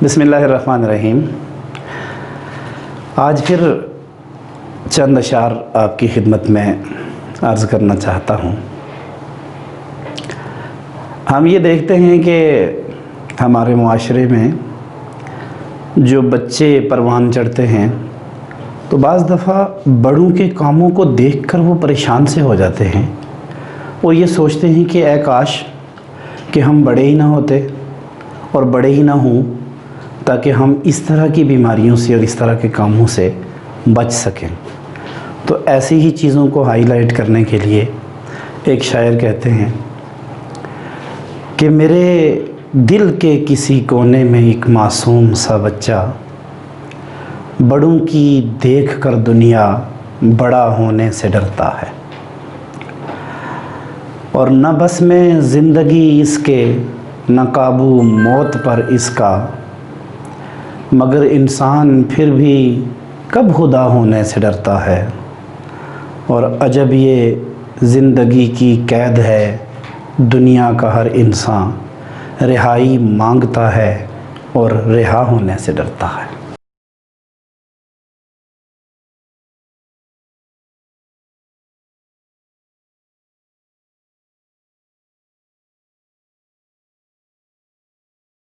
بسم اللہ الرحمن الرحیم۔ آج پھر چند اشعار آپ کی خدمت میں عرض کرنا چاہتا ہوں۔ ہم یہ دیکھتے ہیں کہ ہمارے معاشرے میں جو بچے پروان چڑھتے ہیں تو بعض دفعہ بڑوں کے کاموں کو دیکھ کر وہ پریشان سے ہو جاتے ہیں۔ وہ یہ سوچتے ہیں کہ اے کاش کہ ہم بڑے ہی نہ ہوتے اور بڑے ہی نہ ہوں تاکہ ہم اس طرح کی بیماریوں سے اور اس طرح کے کاموں سے بچ سکیں۔ تو ایسی ہی چیزوں کو ہائی لائٹ کرنے کے لیے ایک شاعر کہتے ہیں کہ میرے دل کے کسی کونے میں ایک معصوم سا بچہ بڑوں کی دیکھ کر دنیا بڑا ہونے سے ڈرتا ہے، اور نہ بس میں زندگی اس کے نہ قابو موت پر اس کا، مگر انسان پھر بھی کب خدا ہونے سے ڈرتا ہے، اور عجب یہ زندگی کی قید ہے دنیا کا ہر انسان رہائی مانگتا ہے اور رہا ہونے سے ڈرتا ہے۔